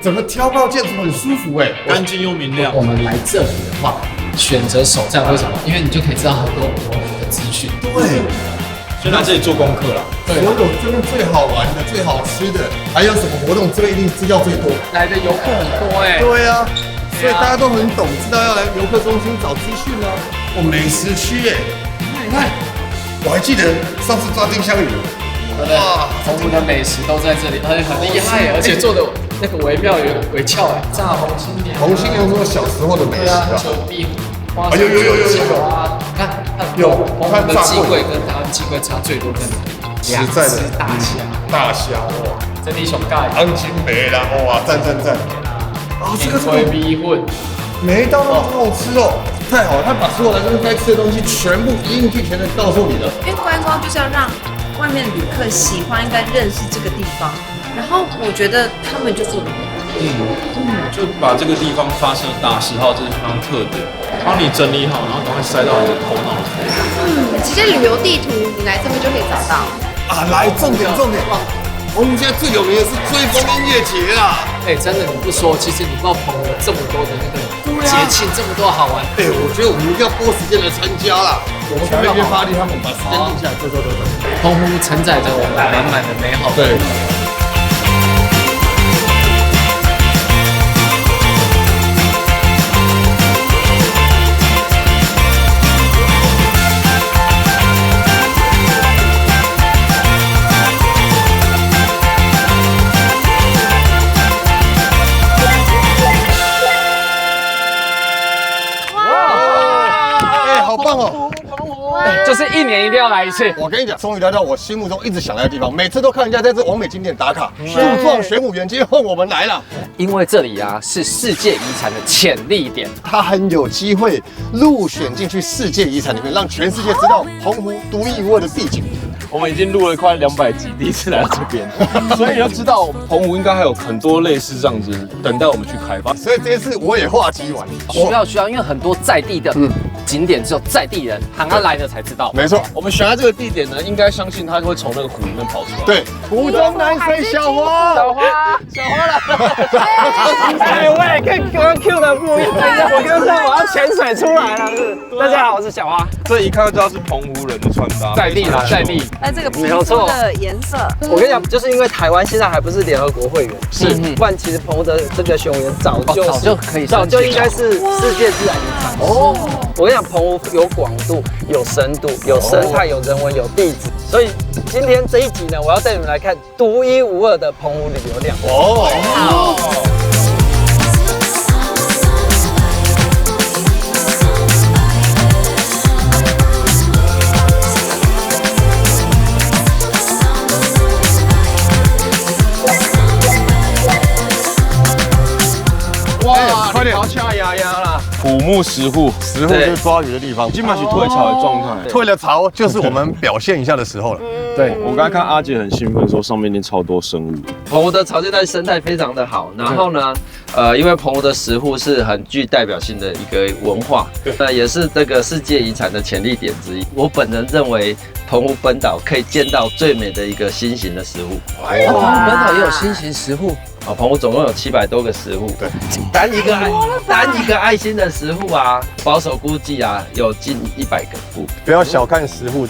整个挑高建筑很舒服哎，干净又明亮。我们来这里的话，选择首站为什么？因为你就可以知道很多澎湖的资讯。对。先来这里做功课啦。所有这边最好玩的、最好吃的，还有什么活动，这边一定资料最多。来的游客很多哎。对啊，所以大家都很懂，知道要来游客中心找资讯啊。哦，美食区哎，你看，我还记得上次抓丁香鱼，哇，澎湖的美食都在这里，而且很厉害，而且做的那个惟妙惟肖哎，炸红心娘。红心娘是我小时候的美食啊。球壁花生酒啊，看有澎湖的鸡贵跟台湾鸡贵差最多在哪里？实在的大虾哇，真的熊盖，昂金梅啦哇，赞！啊，这个回逼混，每一道都很好吃哦，太好了，他把所有来这边该吃的东西全部一应俱全的告诉你了。因为观光就是要让外面的旅客喜欢跟认识这个地方，然后我觉得他们就做得很好。就把这个地方发生的大事还有这个地方特点，帮你整理好，然后赶快塞到你的头脑里。直接旅游地图，你来这边就可以找到。啊，来重点，澎湖现在最有名的是追风音乐节啦。哎，真的你不说，其实你不知道澎湖有这么多的那个节庆，这么多好玩。哎，我觉得我们一定要拨时间来参加啦。我们准备约巴黎他们把时间定下来，对。澎湖承载着我们满满的美好。对。好棒哦！就是1年一定要来一次。我跟你讲，终于来到我心目中一直想来的地方，每次都看人家在这完美景点打卡，树状玄武园，今天换我们来了。因为这里啊是世界遗产的潜力点，它很有机会入选进去世界遗产里面，让全世界知道澎湖独一无二的地景。我们已经录了快200集，第一次来到这边，所以你要知道，澎湖应该还有很多类似这样子等待我们去开发。所以这次我也话机完，需要，因为很多在地的景点只有在地人行安来的才知道。没错，我们选在这个地点呢，应该相信它会从那个湖里面跑出来。对，湖中南水小花来了。哎，我也跟刚刚 Q 的不一样，我刚说我要潜水出来了，是。大家好，我是小花。这一看就知道是澎湖人的穿搭，在地。那这个皮肤的颜色，我跟你讲，就是因为台湾现在还不是联合国会员，不然其实澎湖的这个熊园早就应该是世界自然遗产。哦，我跟你讲，澎湖有广度、有深度、有生态、有人文、有地质，所以今天这一集呢，我要带你们来看独一无二的澎湖旅游亮。快点！恰牙牙啦，虎目石户就是抓鱼的地方，今晚是退潮的状态，退了潮就是我们表现一下的时候了。对，我刚才看阿姐很兴奋，说上面一定超多生物。澎湖的潮间带生态非常的好，然后呢，因为澎湖的石户是很具代表性的一个文化，也是这个世界遗产的潜力点之一。我本人认为，澎湖本岛可以见到最美的一个新型的石户。澎湖本岛也有新型石户。澎湖总共有700多个石户，对，单一个爱心的石户啊，保守估计啊，有近100个户。不要小看石户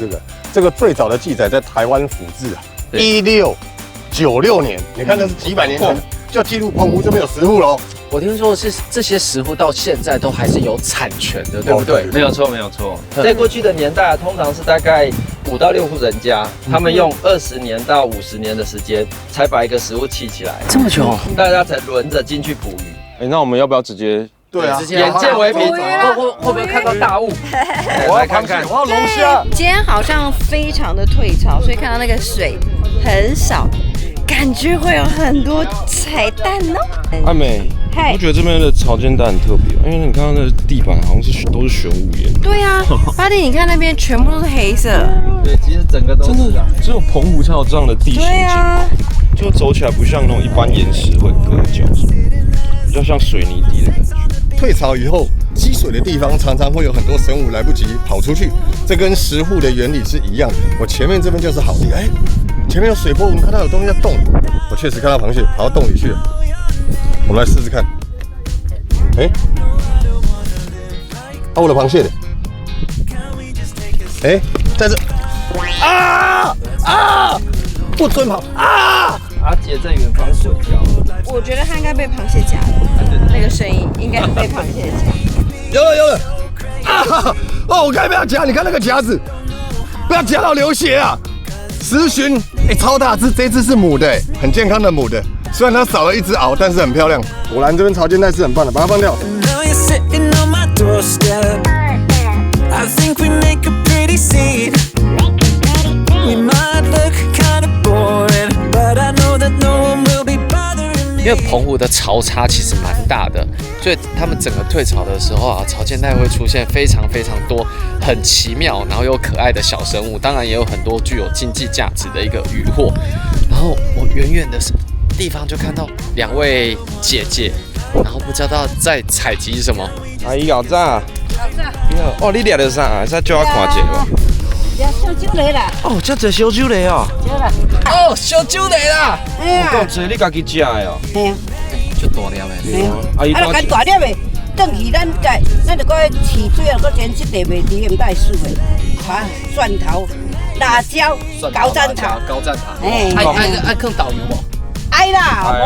这个最早的记载在台湾府志啊，1696年，你看那是几百年前就记录澎湖这边有石户喽。我听说是这些石户到现在都还是有产权的，对不对？没有错。在过去的年代啊，通常是大概5到6户人家，他们用20年到50年的时间，才把一个石户砌起来。这么久，大家才轮着进去捕鱼。那我们要不要直接？对啊，眼见为凭，会不会看到大物？我要看看，我要龙虾。今天好像非常的退潮，所以看到那个水很少，感觉会有很多彩蛋哦。阿美，我觉得这边的潮间带很特别，因为你看到那个地板好像都是玄武岩。对啊，巴蒂，你看那边全部都是黑色。对，其实整个都是真的，只有澎湖才有这样的地形景观，就走起来不像那种一般岩石会割脚，比较像水泥地的感觉。退潮以后，积水的地方常常会有很多生物来不及跑出去，这跟石户的原理是一样的。我前面这边就是好地，前面有水波，我们看到有东西在动，我确实看到螃蟹跑到洞里去了。我们来试试看。哎，我的螃蟹呢？哎，在这。不准跑！阿姐在远方鬼叫。我觉得它应该被螃蟹夹了，那个声音应该被螃蟹夹。有了！我该不要夹，你看那个夹子，不要夹到流血啊！石鲟，超大只，这只是母的，很健康的母的，虽然它少了一只螯，但是很漂亮。果然这边潮间带是很棒的，把它放掉。因为澎湖的潮差其实蛮大的，所以他们整个退潮的时候啊，潮间带会出现非常非常多很奇妙，然后又可爱的小生物，当然也有很多具有经济价值的一个渔获。然后我远远的地方就看到2位姐姐，然后不知道在采集什么。阿姨搞炸，哦，你掠到啥？再叫我看一下吧。烧酒螺啦！哦，这只烧酒螺哦。对啦。哦，烧酒螺啦！哎呀，够多，你家己食的哦。嘿啊，就大粒的。嘿啊。阿姨干大粒的，转去咱就搁饲水啊，搁煎一地袂甜，唔带输的。蒜头、辣椒、高赞头。哎，爱放豆油无？爱啦，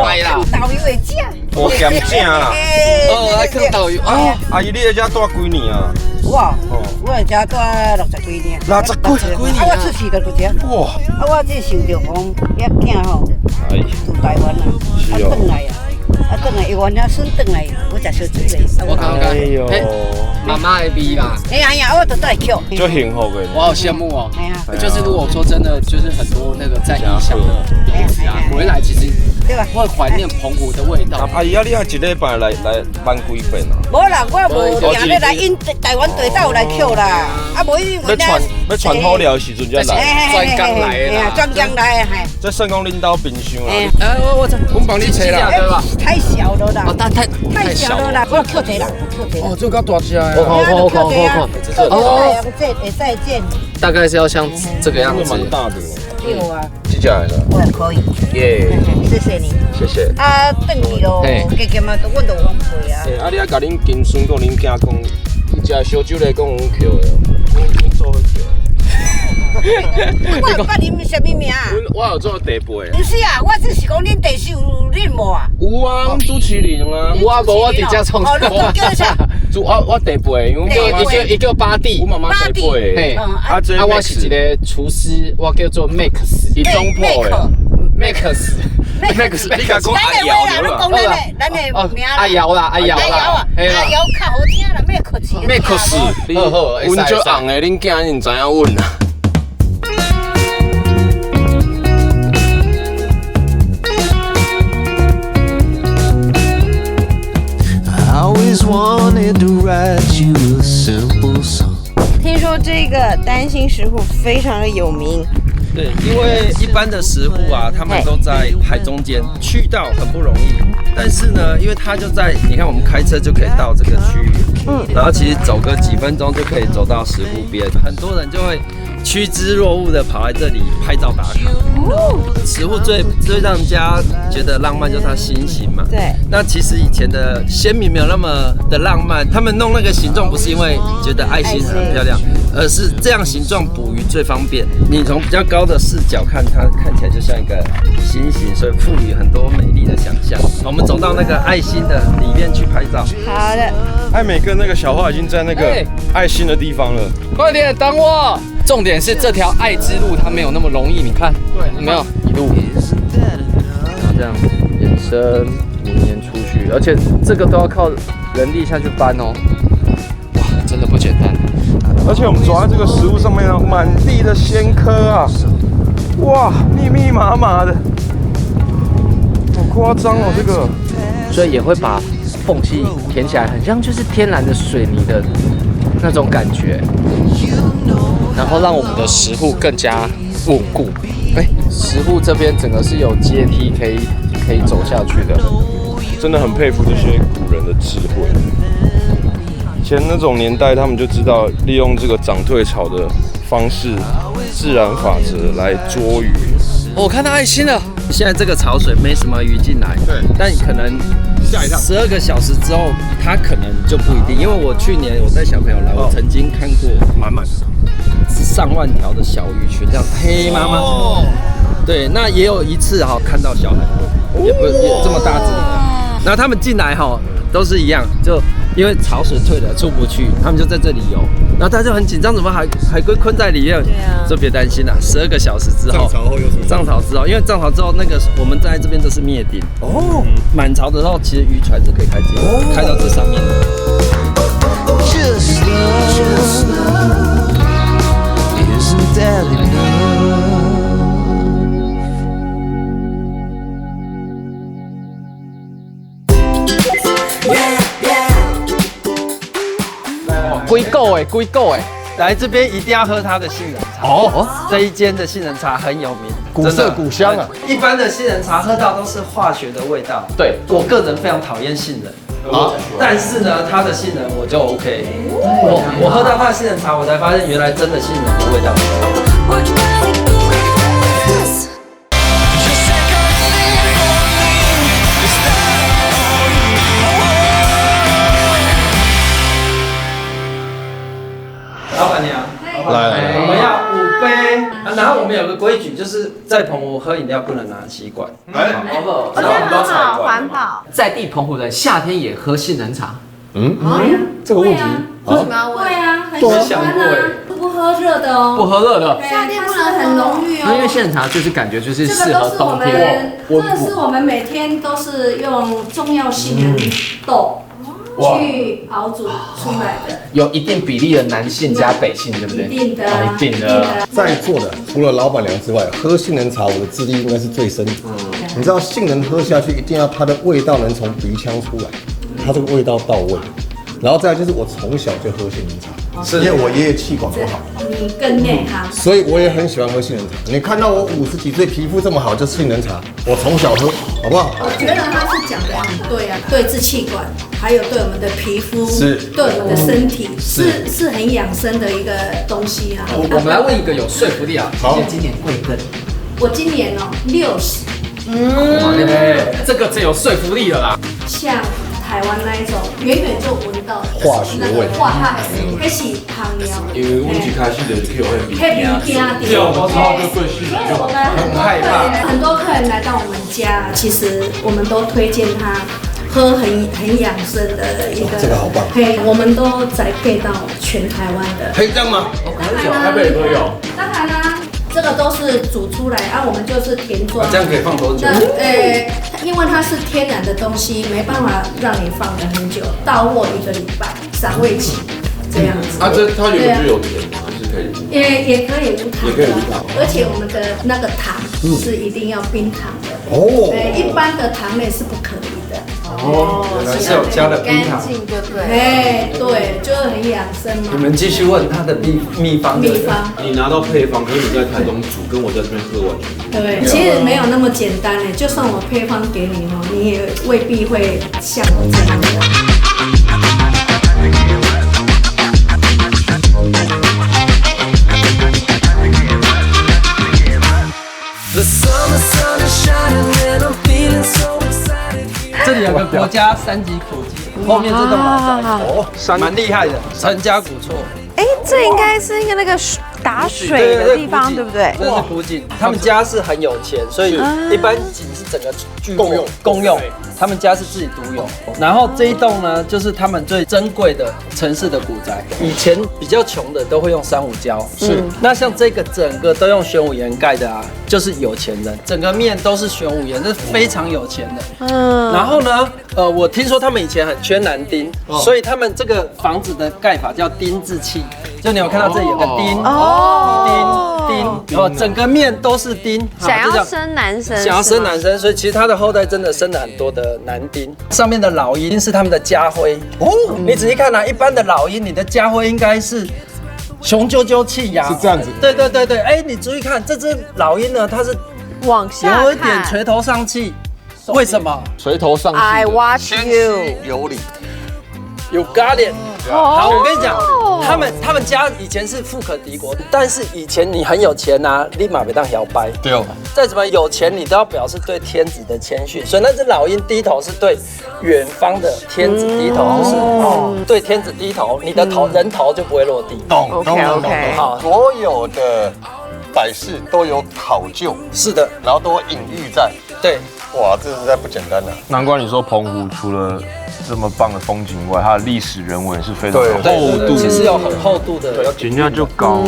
爱啦，豆油会食。无咸正啦。爱放豆油。阿姨，你在遮住几年啊？我在遮住60几年。60几年。我出世就伫遮。哇！我这想着讲，遐囝吼，住台湾啊，转来啊，转来伊原来孙转来，我食烧水嘞。我刚刚，妈妈的味啦。哎呀，我都来捡。就幸福的。我好羡慕哦。哎呀，就是如果说真的，就是很多那个在异乡的孩子啊，回来其实会怀念澎湖的味道。阿姨啊，你还一礼拜来办几遍啊？无啦，我无定咧来因台湾地道来捡啦，无伊要传好料的时阵才来。专工来的啦，专工来的嘿。这算讲恁兜冰箱啦。我帮你切啦，对吧？太小了啦，太小了啦，我捡一啦，捡一啦。哦，这个大只呀。这会再见。大概是要像这个样子。蛮大的。有啊。这家来的。我可以。耶。谢谢你。谢谢。啊，转去咯，加加嘛，阮都有方配啊。啊，你啊，甲恁金孙讲恁囝讲，伊食烧酒来讲阮捡的，阮做伙捡。我有甲恁什么名？我有做地陪。不是啊，我只是讲恁地有恁无啊？有啊，阮主持人啊。有啊，无我伫遮创。哦，你叫啥？我地陪，因为一个巴蒂，我妈妈地陪。嘿，我是一个厨师，我叫做 Max， 伊中破的 Max， 你甲讲阿瑶对吧？咱的名阿瑶啦，阿瑶啦，阿瑶较好听啦，Max，好好，阮做红的，恁囝恁知影阮啊。听说这个单心石斛非常的有名。对，因为一般的石斛啊，他们都在海中间，去到很不容易。但是呢，因为它就在，你看我们开车就可以到这个区域，然后其实走个几分钟就可以走到石斛边，很多人就会趋之若鹜的跑来这里拍照打卡。石斛最让人家觉得浪漫就是它心形嘛。对。那其实以前的先民没有那么的浪漫，他们弄那个形状不是因为觉得爱心很漂亮，而是这样形状捕鱼最方便。你从比较高的视角看它，看起来就像一个心形，所以赋予很多美丽的想象。我们走到那个爱心的里面去拍照。好的。艾美跟那个小花已经在那个爱心的地方了。快点等我！重点是这条爱之路它没有那么容易，你看，对，有没有一路，这样延伸绵延出去，而且这个都要靠人力下去搬哦。哇，真的不简单。而且我们走在这个石斛上面呢，满地的仙科啊，哇，密密麻麻的，好夸张哦，这个。所以也会把缝隙填起来，很像就是天然的水泥的那种感觉，然后让我们的石斛更加稳固。石斛这边整个是有阶梯可以走下去的，真的很佩服这些古人的智慧。以前那种年代，他们就知道利用这个涨退潮的方式，自然法则来捉鱼。我看到爱心了。现在这个潮水没什么鱼进来，对，但可能吓一跳。 12个小时之后，它可能就不一定，因为我去年我带小朋友来，我曾经看过满满的上万条的小鱼群，这样黑妈妈。对，那也有一次看到小海豚，也这么大只。然后他们进来都是一样，就因为潮水退了出不去，他们就在这里游。然后他就很紧张，怎么海龟困在里面？就别担心啦，12个小时之后，涨潮后有什么？涨潮之后，因为涨潮之后那个我们站在这边都是灭顶。满潮的时候，其实渔船是可以开进，开到这上面的。 Just love, isn't that enough? 龟够哎！来这边一定要喝它的杏仁茶这一间的杏仁茶很有名，古色古香啊！一般的杏仁茶喝到都是化学的味道，对我个人非常讨厌杏仁。但是呢，它的杏仁我就 OK。我喝到它的杏仁茶，我才发现原来真的杏仁的味道。老板娘，来，我们要5杯，然后我们有个规矩，就是在澎湖喝饮料不能拿吸管。环保。在地澎湖人夏天也喝杏仁茶，这个问题为什么要问？会啊，很喜欢啊，不喝热的哦。不喝热的。夏天不能很浓郁哦。因为杏仁茶就是感觉就是这适合个都是我冬天。们，这个是我们每天都是用中药杏仁豆去熬煮出来的，有一定比例的男性加北性，对不对？一定的，一定的。在座的除了老板娘之外，喝杏仁茶我的资历应该是最深的。你知道杏仁喝下去一定要它的味道能从鼻腔出来，它这个味道到位。然后再来就是我从小就喝杏仁茶，因为我爷爷气管不好，你更内行。所以我也很喜欢喝杏仁茶。你看到我50几岁皮肤这么好，就是杏仁茶，我从小喝，好不好？我觉得他是讲的很对啊，对支气管，还有对我们的皮肤，是对我们的身体，是很养生的一个东西啊。我们来问一个有说服力啊。好，今年贵庚？我今年60，这个最有说服力了啦。像台湾那一种，远远就闻到化学味化学，那是香料。因为我一开始就是去会比黑鼻天啊，这样我超就对杏仁就很害怕。很多客人来到我们家，其实我们都推荐他喝很养生的一个，这个好棒。嘿，我们都宅配到全台湾的。可以这样吗？台北都有。当然啦，这个都是煮出来，我们就是填装。这样可以放多久？因为它是天然的东西，没办法让你放得很久，到货1个礼拜，赏味期这样子。它原本就有甜吗？还是可以？也可以无糖的，而且我们的那个糖是一定要冰糖的。一般的糖类是不可以的。原来是有加了冰糖。干净就对。对，就是很养生嘛。你们继续问他的秘方。你拿到配方，可是你在台中煮，跟我在这边喝完全不一样。对，其实没有那么简单呢。就算我配方给你你也未必会像我这样的。这里有个国家3级古迹，后面这栋老宅，蛮厉害的，陈家古厝。哎，这应该是一个那个打水的地方，对不对？这是古井，他们家是很有钱，所以一般井是整个共用，他们家是自己独有。然后这一栋呢，就是他们最珍贵的城市的古宅。以前比较穷的都会用珊瑚礁，是。那像这个整个都用玄武岩盖的啊，就是有钱人，整个面都是玄武岩，这是非常有钱的。然后呢，我听说他们以前很缺男丁，所以他们这个房子的盖法叫丁字砌。就你有看到这里有个丁，丁，整个面都是丁。想要生男生，想要生男生，所以其实他的后代真的生了很多的男丁。上面的老鹰是他们的家徽哦。你仔细看啊，一般的老鹰，你的家徽应该是雄赳赳气扬，是这样子。对，哎，你注意看这只老鹰呢，它是往下有一点垂头丧气，为什么？垂头丧气。 I watch you，有理。You got it。下。好，我跟你讲，他们家以前是富可敌国，但是以前你很有钱啊，立马别当摇摆。对哦，再怎么有钱，你都要表示对天子的谦逊。所以那只老鹰低头是对远方的天子低头，就是对天子低头，你的头人头就不会落地。懂。好，所有的百事都有考究，是的，然后都有隐喻在。对。哇，这实在不简单啊！难怪你说澎湖除了这么棒的风景以外，它的历史人文是非常有厚度，其实有很厚度的，人家就高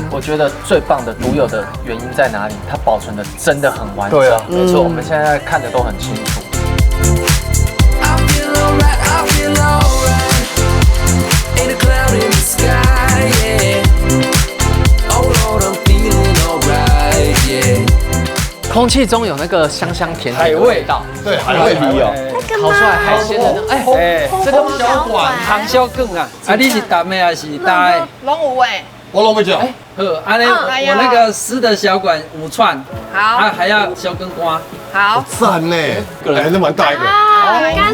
我觉得最棒的、独有的原因在哪里？它保存的真的很完整。对啊，没错，我们现在看的都很清楚。空气中有那个香香甜甜的味道，对，海味哦，烤出来海鲜的那，这个小馆糖小梗啊，你是淡的还是大的？拢有诶，我拢会讲。好，安尼我那个湿的小管5串，好，还要小根瓜，好，赞呢，还是蛮大一个，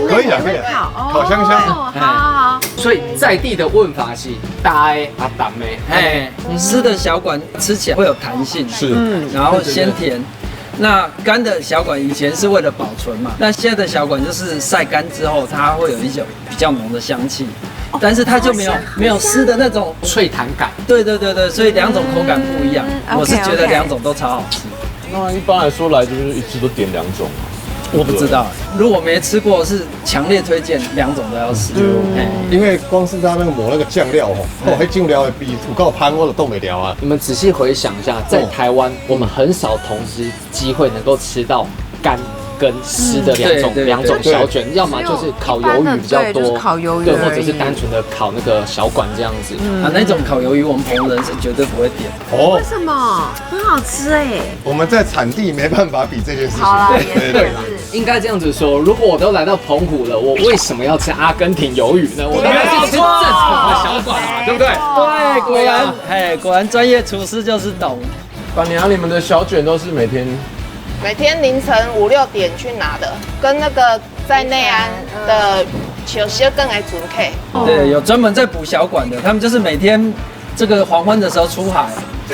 可以啊，可以啊，烤香香。好，所以在地的问法是大的啊淡的，湿的小管吃起来会有弹性，是，然后鲜甜。那干的小管以前是为了保存嘛，那现在的小管就是晒干之后，它会有一种比较浓的香气，但是它就没有湿的那种脆弹感。对，所以2种口感不一样。我是觉得2种都超好吃。那一般来说来就是一次都点2种。我不知道，如果没吃过，是强烈推荐2种都要试。因为光是它那个抹那个酱料哦，还进料的比土告pan我的冻没了啊。你们仔细回想一下，在台湾我们很少同时机会能够吃到干跟湿的两种小卷，要么就是烤鱿鱼比较多，对，或者是单纯的烤那个小管这样子。那种烤鱿鱼我们澎湖人是绝对不会点。为什么？很好吃哎。我们在产地没办法比这件事情。好啦，也对啦。应该这样子说，如果我都来到澎湖了，我为什么要吃阿根廷鱿鱼呢？我当然就吃正统的小馆嘛，对不对？对，果然专业厨师就是懂。板娘，你们的小卷都是每天凌晨5、6点去拿的，跟那个在内安的小小更来准客。对，有专门在捕小管的，他们就是每天这个黄昏的时候出海，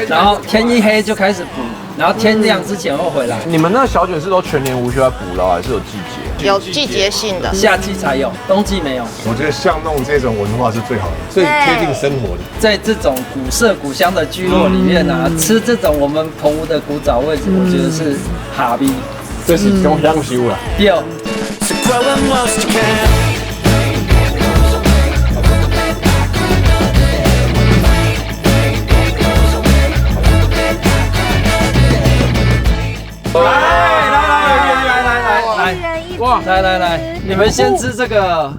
然后天一黑就开始捕，然后天亮之前会回来。你们那小卷是都全年无休在捕捞，还是有季节？有季节性的，夏季才有，冬季没有。我觉得巷弄这种文化是最好的，最贴近生活的。在这种古色古香的聚落里面啊，吃这种我们澎湖的古早味子，我觉得是哈逼，这是中央修啦。第二。来，你们先吃这个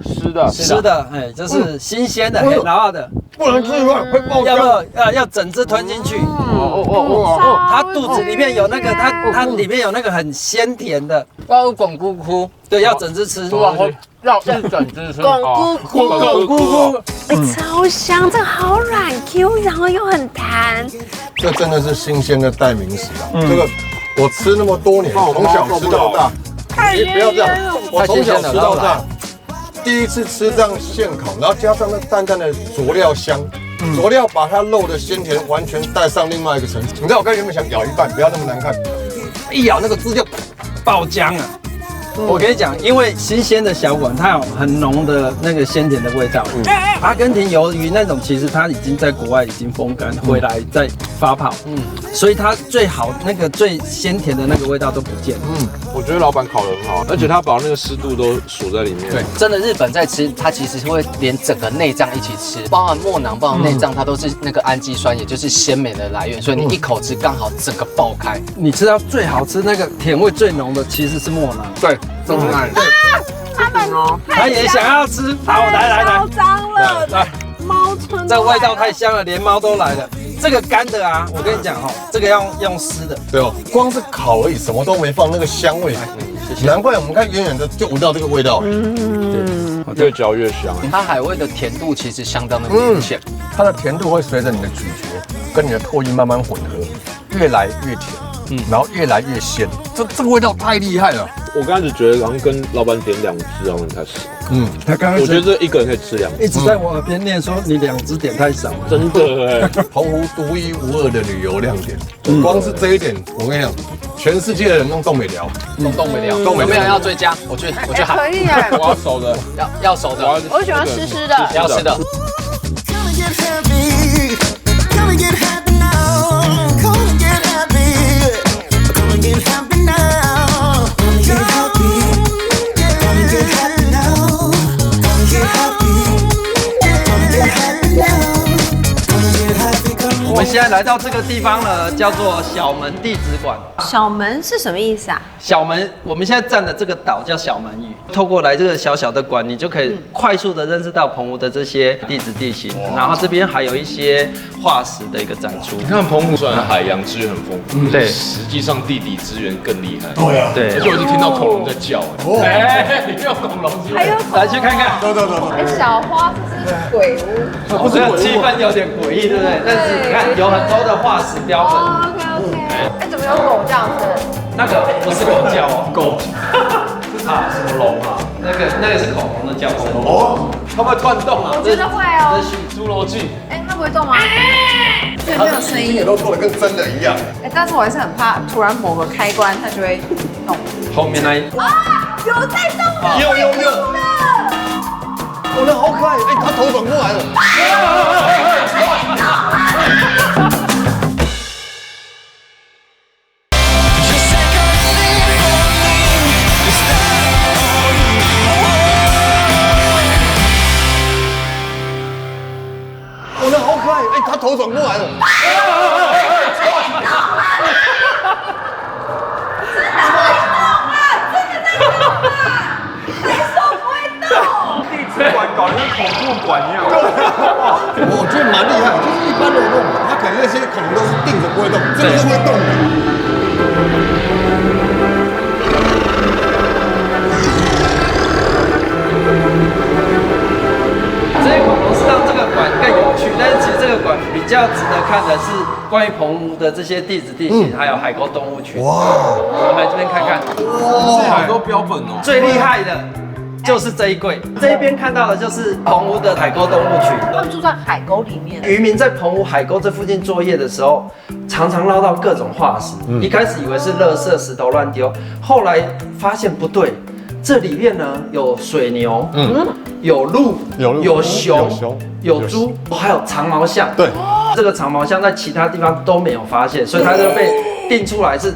湿的，就是新鲜的黑老的，不能吃会爆浆，要整只吞进去。它肚子里面有那个，它里面有那个很鲜甜的，要滚咕咕，对，要整只吃。要一整只吃，滚咕咕，超香，这好软 Q， 然后又很弹。这真的是新鲜的代名词啊！这个我吃那么多年，从小吃到大。你不要这样，我从小吃到大，第一次吃这样现烤，然后加上那淡淡的佐料香，佐料把它肉的鲜甜完全带上另外一个层次。你知道我刚才原本想咬一半，不要那么难看，一咬那个汁就爆浆啊！我跟你讲，因为新鲜的小管它有很浓的那个鲜甜的味道。阿根廷鱿鱼那种，其实它已经在国外已经风干回来再发泡，所以它最好那个最鲜甜的那个味道都不见。我觉得老板烤得很好，而且他把那个湿度都锁在里面。对，真的日本在吃，它其实会连整个内脏一起吃，包含末囊、包含内脏，它都是那个氨基酸，也就是鲜美的来源，所以你一口吃刚好整个爆开。你吃到最好吃那个甜味最浓的其实是末囊。对。这么爱，他也想要吃。好，来，超脏了，来，猫村，这味道太香了，连猫都来了。这个干的啊，我跟你讲这个要用湿的。对哦，光是烤而已，什么都没放，那个香味，难怪我们看远远的就闻到这个味道。越嚼越香。它海味的甜度其实相当的明显，它的甜度会随着你的咀嚼跟你的唾液慢慢混合，越来越甜。然后越来越鲜，这个味道太厉害了。我刚开始觉得好像跟老板点2只好像太少。他刚开始我觉得这一个人可以吃2只。一直在我耳边念说你2只点太少，真的哎。澎湖独一无二的旅游亮点，光是这一点，我跟你讲，全世界的人弄冻美寮，冻美寮，有没有要追加？我去喊。可以耶，我要熟的，要熟的，我喜欢湿湿的，要吃的。我们现在来到这个地方呢，叫做小门弟子馆。小门是什么意思啊？小门，我们现在站的这个岛叫小门屿。透过来这个小小的馆，你就可以快速的认识到澎湖的这些地质地形。然后这边还有一些化石的一个展出。你看澎湖虽然海洋资源很丰富，对，实际上地底资源更厉害。对啊，对，而且我一直听到恐龙在叫。哎，你有恐龙？还有来去看看。走。小花，这是鬼屋。这个气氛有点诡异，对不对？但是你看，有很多的化石标本。OK。哎，怎么有狗这样子？那个不是狗叫哦，狗啊，什么龙啊？那个是恐龙的叫声。哦，它会突然动啊？我觉得会哦。这是侏罗纪。哎，它不会动吗？对，没有声音。也都做的跟真的一样。哎，但是我还是很怕，突然某个开关它就会动。后面那一啊，有在动的。有。哦，那好可爱！哎，他头转过来了。哦，那好可爱！哎，他头转过来了。地质馆搞得跟恐怖馆一样。我觉得蛮厉害，就是一般的那种，它可能那些恐龙都是定着不会动，这个是会动的。这些恐龙是让这个馆更有趣，但是其实这个馆比较值得看的是关于澎湖的这些地质地形，还有海沟动物群。哇，我们来这边看看。哇，这好多标本哦。最厉害的就是这一柜，这一边看到的就是澎湖的海沟动物群。他们住在海沟里面。渔民在澎湖海沟这附近作业的时候，常常捞到各种化石。一开始以为是垃圾石头乱丢，后来发现不对，这里面呢有水牛，有鹿，有熊，有猪，还有长毛象。对，这个长毛象在其他地方都没有发现，所以它就被定出来是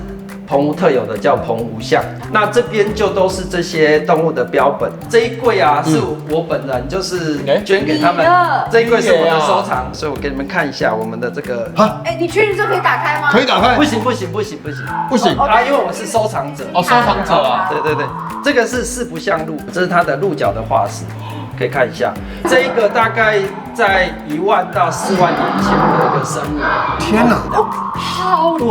澎湖特有的，叫澎湖象。那这边就都是这些动物的标本。这一柜啊，是我本人就是捐给他们，这一柜是我的收藏，所以我给你们看一下我们的这个。哎，你确定这可以打开吗？可以打开。不行啊，因为我是收藏者。哦，收藏者啊。对，这个是四不像鹿，这是它的鹿角的化石。可以看一下，这一个大概在1万到4万年前的一个生物。天哪！好重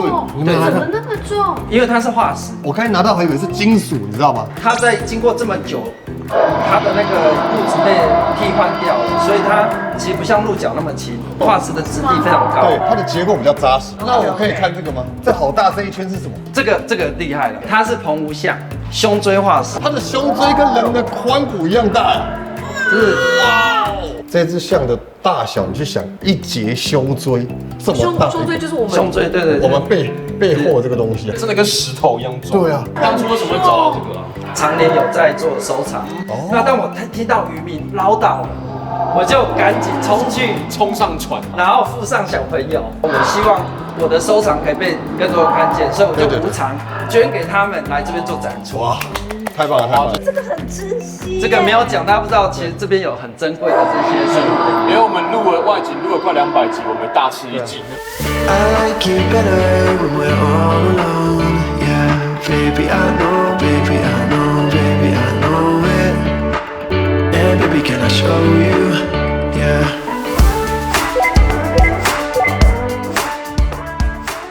哦！你们怎么那么重？因为它是化石，我刚才拿到还以为是金属，你知道吗？它在经过这么久，它的那个物质被替换掉了，所以它其实不像鹿角那么轻，化石的质地非常高。对，它的结构比较扎实。那我可以看这个吗？这好大，这一圈是什么？这个厉害了，它是澎湖象胸椎化石，它的胸椎跟人的髋骨一样大。哇！这只象的大小，你去想，一节胸椎这么大，胸椎就是我们胸椎，对，我们背后这个东西，真的跟石头一样重。对啊，当初为什么会找到这个啊？常年有在做收藏。那当我听到渔民唠叨了，我就赶紧冲上船，然后附上小朋友。我希望我的收藏可以被更多人看见，所以我就无偿捐给他们来这边做展出。哇！太棒了！这个很珍惜。这个没有讲，大家不知道，其实这边有很珍贵的这些生物。因为我们录了外景，录了快200集，我们大吃一惊。I like it better when we're all alone. Yeah, baby, I know, baby, I know, baby, I know it. And baby, can I show you? Yeah.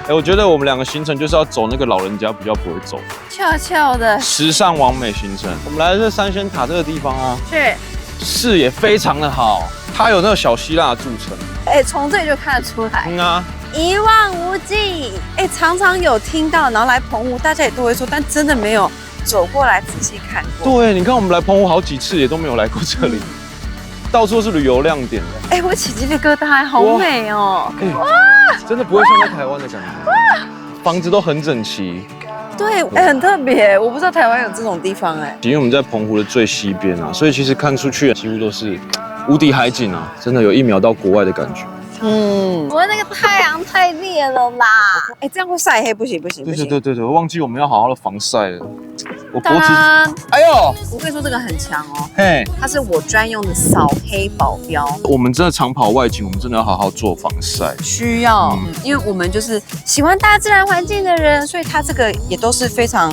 我觉得我们2个行程就是要走那个老人家比较不会走，翘翘的时尚完美行程。我们来的这三仙塔这个地方啊，是视野非常的好，它有那个小希腊的筑城。哎，从这里就看得出来。啊，一望无际。哎，常常有听到，然后来澎湖，大家也都会说，但真的没有走过来仔细看过。对，你看我们来澎湖好几次，也都没有来过这里，到处是旅游亮点的。哎，我起鸡皮疙瘩，好美哦！哇，真的不会像在台湾的感觉。房子都很整齐。对，哎，很特别，我不知道台湾有这种地方哎。因为我们在澎湖的最西边啊，所以其实看出去几乎都是无敌海景啊，真的有一秒到国外的感觉。我那个太阳太烈了啦！哎，这样会晒黑，不行。对，我忘记我们要好好的防晒了。我脖子，哎呦！我跟你说这个很强哦，嘿，它是我专用的扫黑保镖。我们真的长跑外景，我们真的要好好做防晒。需要，因为我们就是喜欢大自然环境的人，所以它这个也都是非常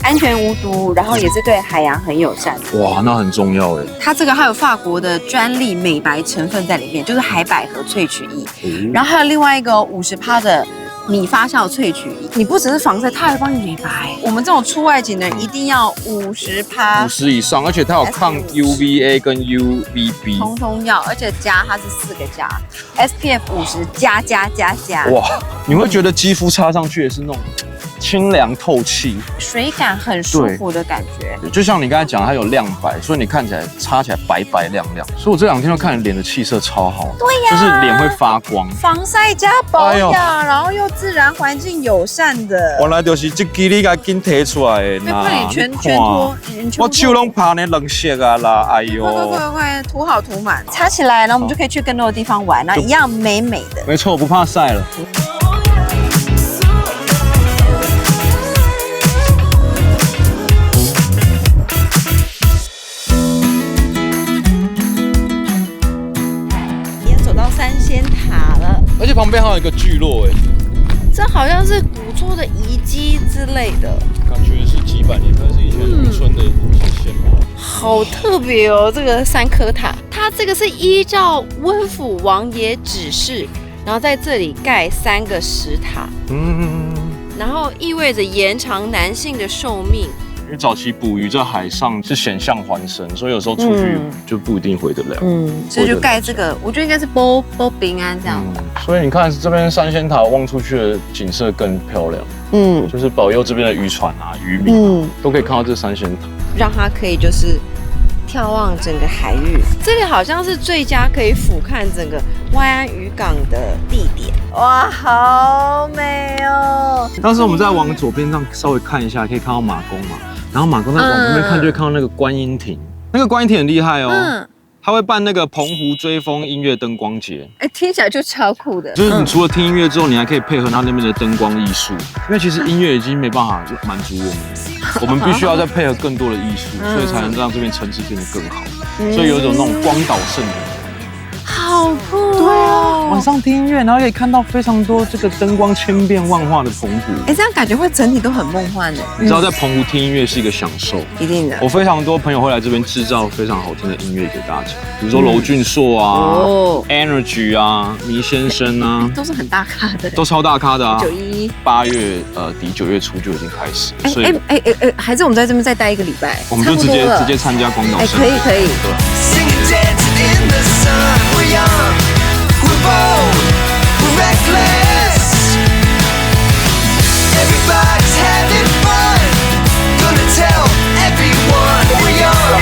安全无毒，然后也是对海洋很友善。哇，那很重要哎。它这个还有法国的专利美白成分在里面，就是海百合萃取液，然后还有另外一个50%的米发酵萃取液。你不只是防晒，它还会帮你美白。我们这种出外景的人一定要50%以上，而且它有抗 UVA 跟 UVB， 通通要，而且加它是4个加 ，SPF 50加。哇，你会觉得肌肤擦上去也是那种清凉透气，水感很舒服的感觉。就像你刚才讲，它有亮白，所以你看起来擦起来白白亮亮。所以我这2天都看你脸的气色超好。对呀，就是脸会发光，防晒加保养，然后又自然环境友善的。原来就是这支你给紧提出来的那快点全脱，我手拢怕那冷色啊啦，哎呦！快涂好涂满，擦起来，然后我们就可以去更多的地方玩，那一样美美的。没错，不怕晒了。三仙塔了，而且旁边还有一个聚落哎，这好像是古厝的遗迹之类的，感觉是几百年，可能是以前渔村的一些仙庙。好特别哦，这个3颗塔，它这个是依照温府王爷指示，然后在这里盖3个石塔，然后意味着延长男性的寿命。因为早期捕鱼在海上是险象环生，所以有时候出去就不一定回得了。所以就盖这个，我觉得应该是波平安这样。所以你看这边三仙塔望出去的景色更漂亮。就是保佑这边的渔船啊、渔民都可以看到这三仙塔，让它可以就是眺望整个海域。这里好像是最佳可以俯瞰整个外安渔港的地点。哇，好美哦！当时我们再往左边上稍微看一下，可以看到马公嘛。然后马公再往旁边看，就会看到那个观音亭。那个观音亭很厉害哦，他会办那个澎湖追风音乐灯光节。哎，听起来就超酷的。就是你除了听音乐之后，你还可以配合他那边的灯光艺术。因为其实音乐已经没办法满足我们，我们必须要再配合更多的艺术，所以才能让这边城市变得更好。所以有一种那种光岛圣的。好酷！对啊，晚上听音乐，然后可以看到非常多这个灯光千变万化的澎湖。哎，这样感觉会整体都很梦幻的。你知道在澎湖听音乐是一个享受，一定的。我非常多朋友会来这边制造非常好听的音乐给大家，比如说娄俊硕啊、Energy 啊、迷先生啊，都是很大咖的，都超大咖的啊。911 8月底9月初就已经开始，所以还是我们在这边再待1个礼拜，我们就直接参加光岛圣。可以。We're young, we're bold, we're reckless. Everybody's having fun. Gonna tell everyone we're young.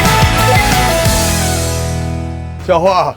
小花，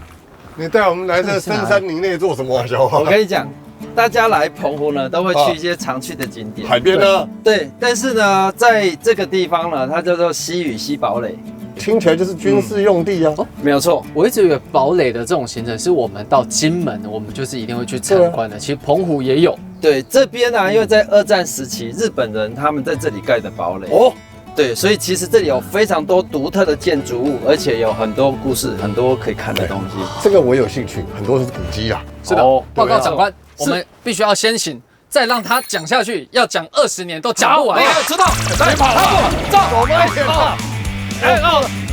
你带我们来这深山林内做什么啊？小花，我跟你讲，大家来澎湖呢，都会去一些常去的景点，海边呢？对，但是呢，在这个地方呢，它叫做西屿西堡垒。听起来就是军事用地啊！没有错，我一直以为堡垒的这种行程是我们到金门，我们就是一定会去参观的。其实澎湖也有。对，这边呢，因为在2战时期，日本人他们在这里盖的堡垒。哦，对，所以其实这里有非常多独特的建筑物，而且有很多故事，很多可以看的东西。这个我有兴趣，很多是古迹啊。是的，报告长官，我们必须要先行。再让他讲下去，要讲20年都讲不完。知道，来跑，走，我们一起跑。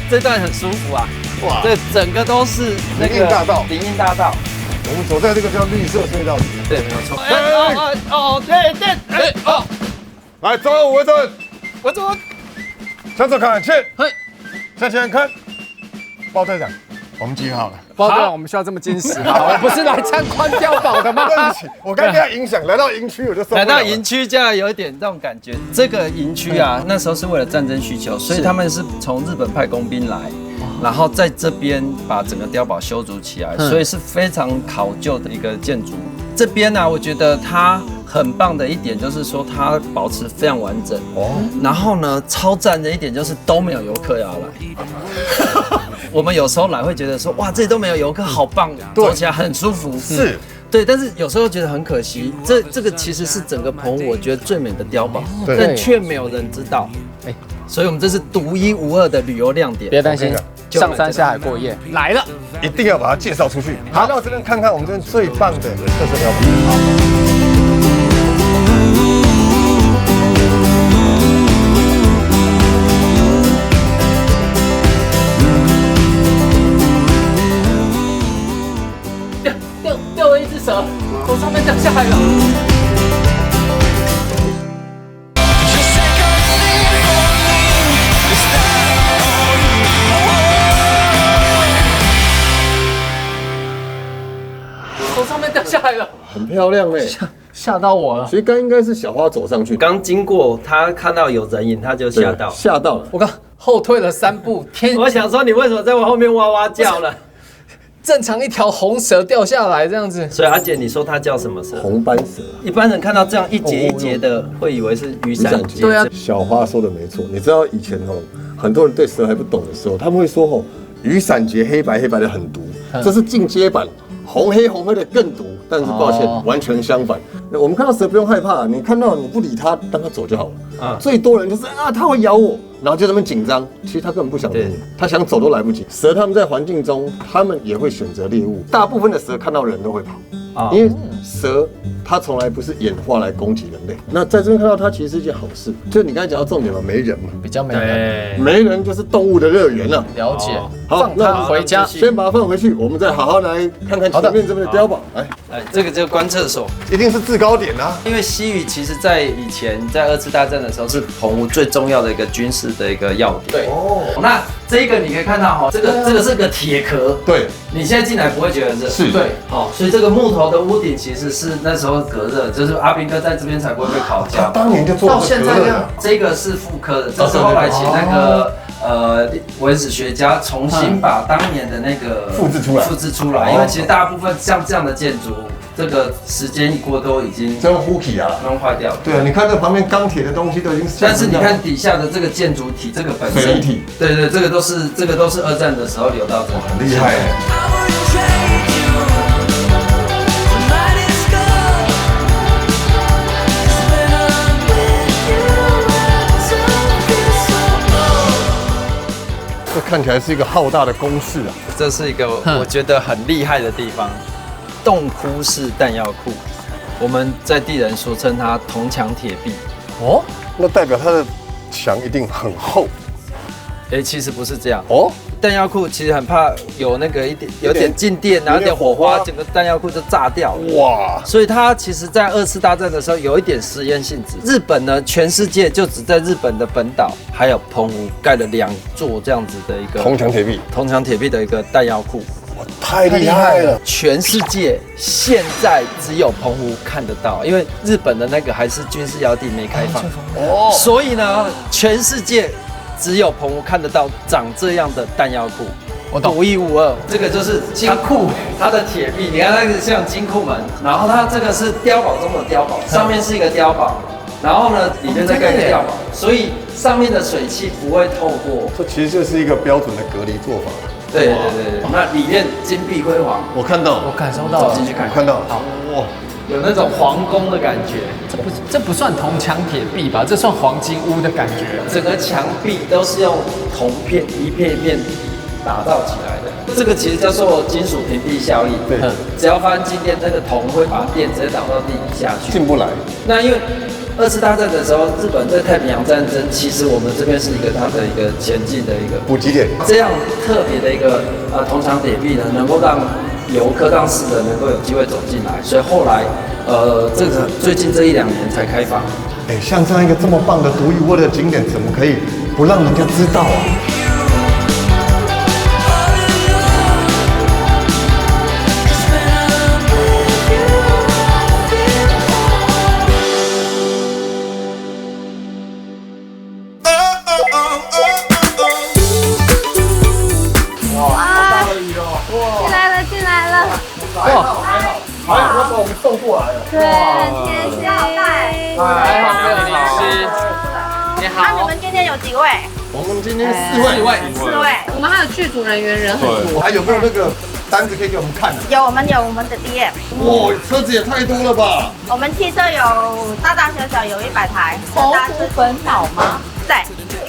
这段很舒服啊！哇，这整个都是那个林荫大道。我们走在这个叫绿色隧道里面。对，没有错。来，走5位阵，我走。向左看，前，向前看，报队长，我们集好了。报告，我们需要这么矜持吗？我不是来参观碉堡的吗？对不起，我刚被他影响，来到营区我就受不了了。来到营区这样有一点这种感觉。这个营区啊，那时候是为了战争需求，所以他们是从日本派工兵来，然后在这边把整个碉堡修筑起来，所以是非常考究的一个建筑。这边呢，我觉得它很棒的一点就是说它保持非常完整哦。然后呢，超赞的一点就是都没有游客要来。我们有时候来会觉得说，哇，这里都没有游客，好棒，走起来很舒服。是。对，但是有时候觉得很可惜，这个其实是整个澎湖我觉得最美的碉堡，但却没有人知道。所以我们这是独一无二的旅游亮点。别担心，上山下海过夜来了，一定要把它介绍出去。好，到这边看看我们这边最棒的特色碉堡。掉了一只蛇，从上面掉下来了。从上面掉下来了，很漂亮哎，吓到我了。所以刚应该是小花走上去，刚经过他看到有人影，他就吓到了。我刚后退了3步，我想说你为什么在我后面哇哇叫了？正常一条红蛇掉下来这样子，所以阿姐，你说它叫什么蛇？红斑蛇。一般人看到这样一节一节的，会以为是雨伞节。对啊，小花说的没错。你知道以前很多人对蛇还不懂的时候，他们会说雨伞节黑白的很毒，这是进阶版，红黑的更毒。但是抱歉，完全相反。我们看到蛇不用害怕，你看到你不理它，让它走就好了。最多人就是它会咬我，然后就在那边紧张。其实它根本不想理你，它想走都来不及。蛇它们在环境中，它们也会选择猎物。大部分的蛇看到人都会跑，因为蛇它从来不是演化来攻击人类。那在这边看到它，其实是一件好事。就你刚才讲到重点嘛，没人嘛，比较没人，没人就是动物的乐园了。了解。好，那回家先把它放回去，我们再好好来看看前面这边的碉堡。这个就观厕所，一定是制高点啊。因为西屿其实在以前在2次大战的时候是澎湖最重要的一个军事的一个要点。对哦，那这个你可以看到这个是个铁壳。对，你现在进来不会觉得热。是。对，所以这个木头的屋顶其实是那时候隔热，就是阿兵哥在这边才不会被烤焦。他当年就做到现在这个是复刻的，这是后来请那个文史学家重新把当年的那个复制出来，因为其实大部分像这样的建筑，这个时间一过都已经真呼起啊，弄坏掉了。对啊，你看这旁边钢铁的东西都已经，但是你看底下的这个建筑体，这个本身水泥体，对，这个都是2战的时候留到这，很厉害这看起来是一个浩大的工事啊！这是一个我觉得很厉害的地方，洞窟式弹药库，我们在地人俗称它铜墙铁壁。哦，那代表它的墙一定很厚。其实不是这样哦。弹药库其实很怕有那个有点静电，然后有点火花，整个弹药库就炸掉了。哇！所以它其实在2次大战的时候有一点实验性质。日本呢，全世界就只在日本的本岛还有澎湖盖了2座这样子的一个铜墙铁壁的一个弹药库。哇，太厉害了！全世界现在只有澎湖看得到，因为日本的那个还是军事要地没开放。哦。所以呢，全世界只有澎湖看得到长这样的弹药库，我独一无二。这个就是金库，它的铁壁，你看那个像金库门，然后它这个是碉堡中的碉堡，上面是一个碉堡，然后呢里面再盖一个碉堡，所以上面的水汽不会透过。这其实就是一个标准的隔离做法。对，那里面金碧辉煌，我看到，我感受到了，走进去看，我看到，好，哇。有那种皇宫的感觉，这不算铜墙铁壁吧？这算黄金屋的感觉。整个墙壁都是用铜片一片一片打造起来的。这个其实叫做金属屏蔽效应。对，只要发生静电，那个铜会把电直接导到地底下去，进不来。那因为2次大战的时候，日本在太平洋战争，其实我们这边是一个它的一个前进的一个补给点。这样特别的一个铜墙铁壁呢，能够让游客让世人能够有机会走进来，所以后来这个最近这1-2年才开放。像这样一个这么棒的独一无二的景点，怎么可以不让人家知道啊？还好，他把我们送过来了。对，谢谢，好带。还好没有淋湿。你好，那你们今天有几位？我们今天4位，4位。我们还有剧组人员人很多。还有没有那个单子可以给我们看的？有，我们有我们的 DM。哇，车子也太多了吧！我们汽车有大大小小有100台。澎湖本岛吗？对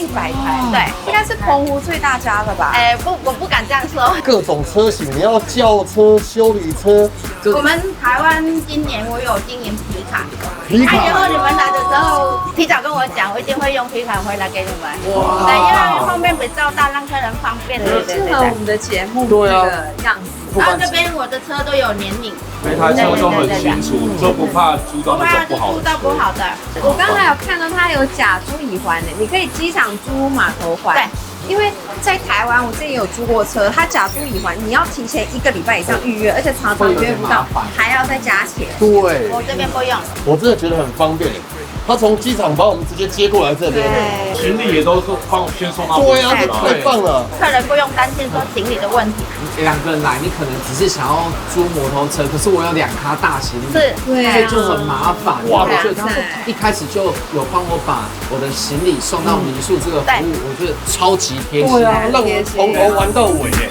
，100台。对，应该是澎湖最大家的吧？不，我不敢这样说。各种车型，你要轿车、修理车，我们台湾今年我有经营皮卡，皮卡以后你们来的时候提早跟我讲，我一定会用皮卡回来给你们。对，因为后面比较大，让客人方便。对，适合我们的节目对啊那个样子。然后这边我的车都有年龄，每台车都很清楚，就不怕租到那种不好的。租到不好的。我刚才有看到它有假租乙还的，你可以机场租码头还。对。因为在台湾，我之前有租过车，它假租乙还，你要提前1个礼拜以上预约，而且常常约不到，还要再加钱。对，我这边不用。我真的觉得很方便。他从机场把我们直接接过来这边，行李也都是帮我先送到。对呀，这太棒了。客人不用担心说行李的问题。2个人来，你可能只是想要租摩托车，可是我有2卡大行李，是，所以就很麻烦。哇，所以他一开始就有帮我把我的行李送到民宿这个服务，我觉得超级贴心。对啊，让我从头玩到尾耶。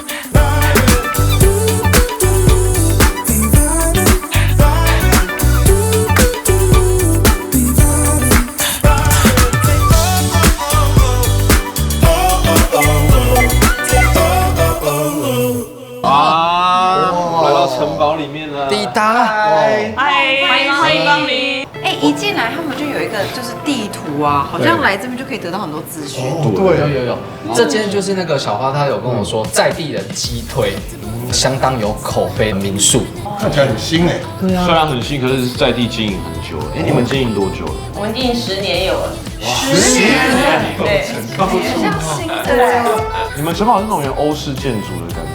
来到城堡里面了，抵达，欢迎光临。一进来他们就有一个就是地图啊，好像来这边就可以得到很多资讯。对，有。这间就是那个小花，她有跟我说，在地人击推，相当有口碑的民宿。看起来很新哎。对啊，虽然很新，可是在地经营很久了。你们经营多久了？我们经营10年有了。10年，对，像新的。你们城堡是那种有欧式建筑的感觉。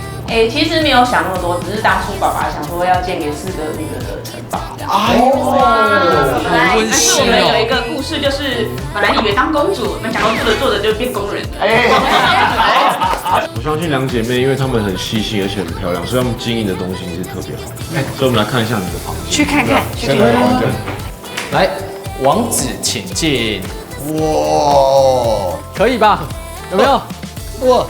其实没有想那么多，只是当初爸爸想说要建给4个女儿的城堡。本来，但是我们有一个故事，就是本来以为当公主，没想到做着就变工人了。我相信2姐妹，因为她们很细心而且很漂亮，所以她们经营的东西是特别好。所以我们来看一下你的房间。去看看，来，王子请进。哇，可以吧？有没有？哇，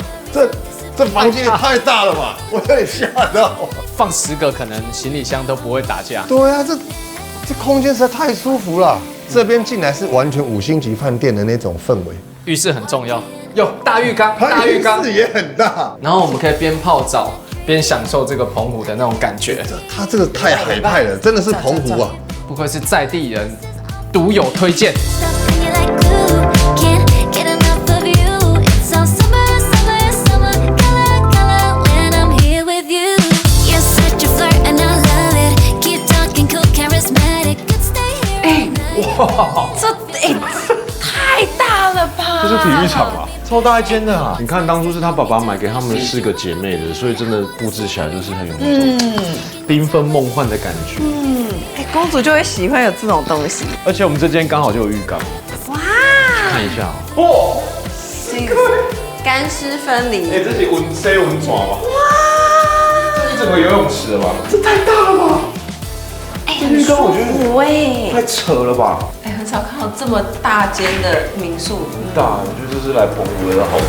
这房间也太大了吧！我有点吓到。放10个，可能行李箱都不会打架。对啊，这空间实在太舒服了。这边进来是完全5星级饭店的那种氛围。浴室很重要，有大浴缸，它浴室也很大。然后我们可以边泡澡边享受这个澎湖的那种感觉。它这个太海派了，真的是澎湖啊！不愧是在地人独有推荐。哇，这太大了吧？这是体育场吧？超大一间的啊！你看，当初是他爸爸买给他们4个姐妹的，所以真的布置起来就是很有那种缤纷梦幻的感觉。公主就会喜欢有这种东西。而且我们这间刚好就有浴缸，哇！看一下哦。这个干湿分离。这是温水温泉吧？哇！这一整个游泳池了吧？这太大了吧？很舒服哎，太扯了吧？很少看到这么大间的民宿。大，我觉得这是来澎湖的好处。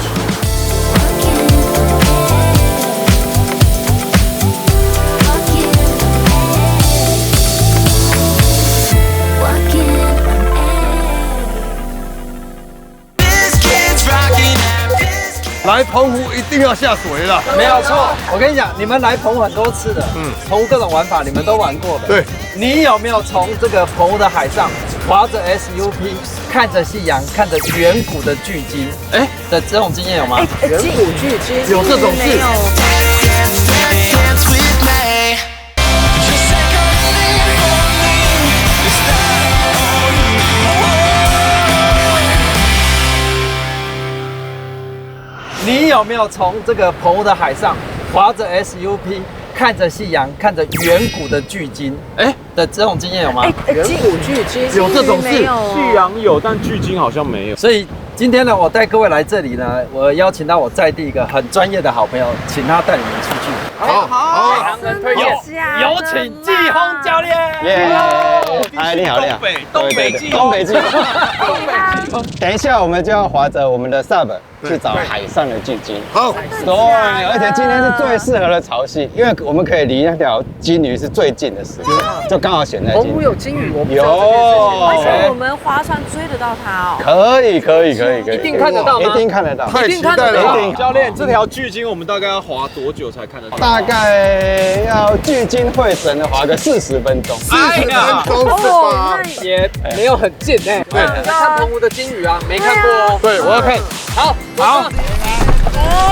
来澎湖一定要下水了，没有错。我跟你讲，你们来澎湖很多次的，澎湖各种玩法你们都玩过的。对，你有没有从这个澎湖的海上划着 SUP， 看着夕阳，看着远古的巨鲸，的这种经验有吗？远古巨鲸有这种事？你有没有从这个澎湖的海上划着 SUP， 看着夕阳，看着远古的巨鲸，的这种经验有吗？远古巨鲸有这种事？夕阳有，但巨鲸好像没有。所以今天呢，我带各位来这里呢，我邀请到我在地一个很专业的好朋友，请他带你们出去。好，强人推荐，有请季轰教练。嗨，你好，你好。东北季轰。等一下，我们就要划着我们的 sub 去找海上的巨鲸。好，对，而且今天是最适合的潮汐，因为我们可以离那条金鱼是最近的时间，就刚好选在今天。有金鱼，我有，而且我们划船追得到它哦。可以，一定看得到吗？一定看得到，太期待了。教练，这条巨鲸我们大概要划多久才看得到？大概要聚精会神的划个40分钟。40分钟是吧？也没有很近哎。对，你在看澎湖的金鱼啊？没看过哦。对，我要看。好。可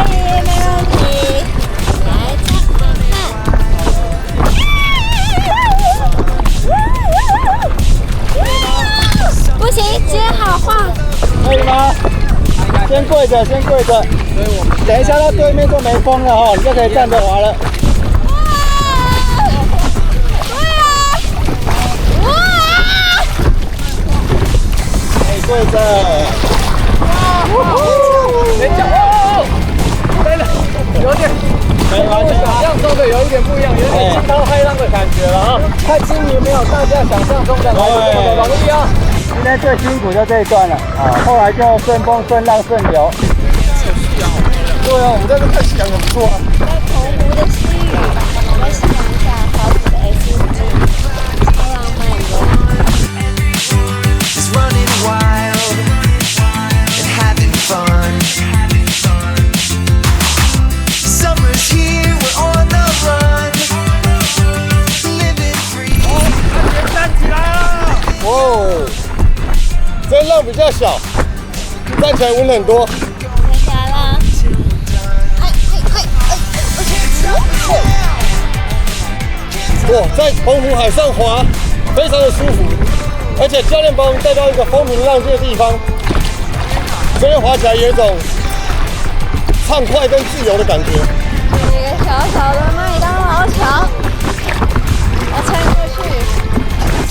以，没问题。来看。不行，接好话。可以吗？先跪着。等一下到对面就没风了哈，你就可以站着划了。跪着。等一下，对了，有点跟我想象中的有一点不一样，有点惊涛骇浪的感觉了啊！看金鱼没有大家想象中的这么容易啊！今天最辛苦就这一段了啊，后来就顺风顺浪顺流。对啊，我们在这看夕阳很不错啊。在澎湖的西屿，我们欣赏一下豪子的 SUV， 超浪漫的。哦，这浪比较小，站起来稳很多。站起来啦！哇，在澎湖海上滑，非常的舒服，而且教练把我们带到一个风平浪静的地方，这边滑起来有一种畅快跟自由的感觉。一个小小的麦当劳桥，要穿过去。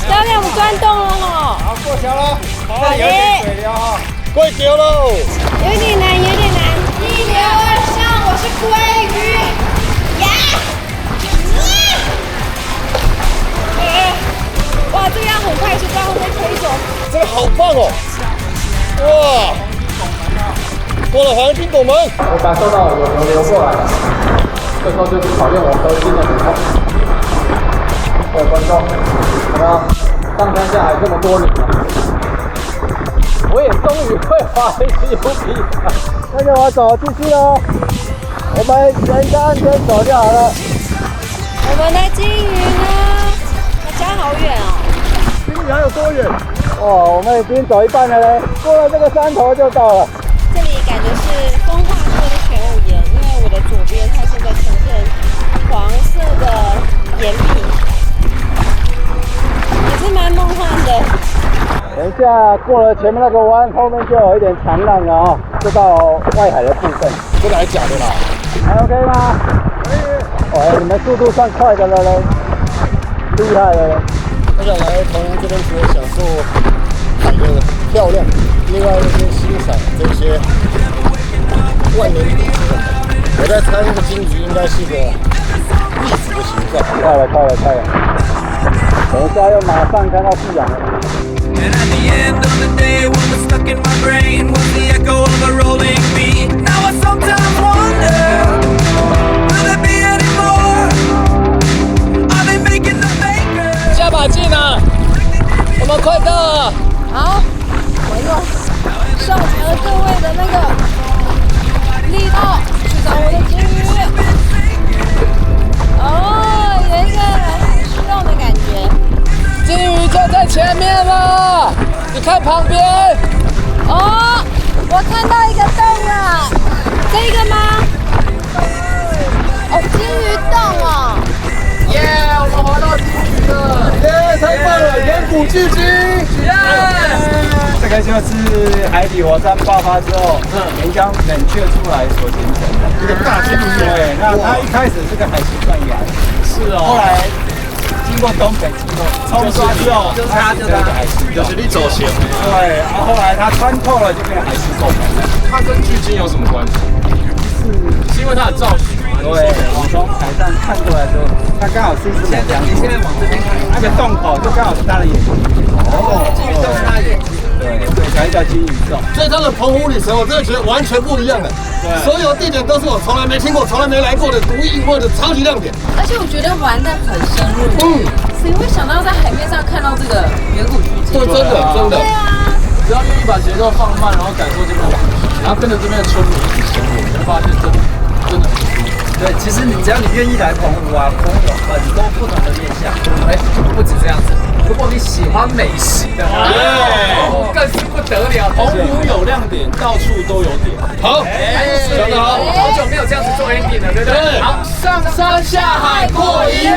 教练，我们钻洞了哦。好，过桥了，好，有点水流哈，过桥喽。有点难，一流而上，我是鲑鱼呀！哇，这个要很快速，不然会被推走。这个好棒哦！哇，过了黄金拱门，我感受到有流流过来了，这时候就是考验我核心的时候。各位观众，有没有上山下海这么多年了？我也终于会滑 SUV 了。那就我走继续喽，我们沿着岸边走就好了。我们的金鱼呢？家好远哦。金鱼还有多远？哇，我们已经走一半了嘞，过了这个山头就到了。这里感觉是风化过的玄武岩，因为我的左边它现在呈现黄色的岩皮，也是蛮梦幻的。等一下过了前面那个弯，后面就有一点长浪了哦，就到外海的部分。这个还假的啦？还 OK 吗？可以。哦，你们速度算快的了嘞，厉害了嘞。我想来澎湖这边除了享受海的漂亮，另外就是欣赏这些万年古迹。我在猜那个金鱼应该是个历史的形状。快了。等一下又马上看到夕阳了。And at the end of the day, what was stuck in my brain was the echo of a rolling beat. Now I sometimes wonder, will there be any more? Are they making the makers? 加把劲啊！我们快到了。好，我用上台各位的那个力道去找我的金鱼。哦，有一个驱动的感觉。金鱼就在前面了，你看旁边。哦，我看到一个洞了，这个吗？哦，金鱼洞哦。耶，我们滑到金鱼了！耶，太棒了，远古巨鲸！耶！这个就是海底火山爆发之后，岩浆冷却出来所形成的一个大金鱼。对，那它一开始是个海蚀断崖，是哦。后来经过东北冲刷之后，就是它海蚀，就是你走线。对，然后后来它穿透了，就变成海蚀洞。它跟巨鲸有什么关系？是因为它的造型吗？对，我从海上看过来的时候，它刚好是一只母羊。你现在往这边看，那个洞口就刚好是它的眼睛。金鱼洞是它的眼睛。对，才叫金鱼洞。所以它的澎湖旅程，我真的觉得完全不一样的。对，所有地点都是我从来没听过、从来没来过的独一无二的超级亮点。而且我觉得玩的很深入。谁会想到在海面上看到这个远古巨鲸？对，真的。对啊。只要愿意把节奏放慢，然后感受这个，然后跟着这边的村民一起生活，你会发现真的。对，其实只要你愿意来澎湖啊，澎湖有很多不同的面向。不止这样子，如果你喜欢美食的话，更是不得了。澎湖有亮点，到处都有点。好，讲得好，好久没有这样子做 ending 了，对不对？好，上山下海过一夜。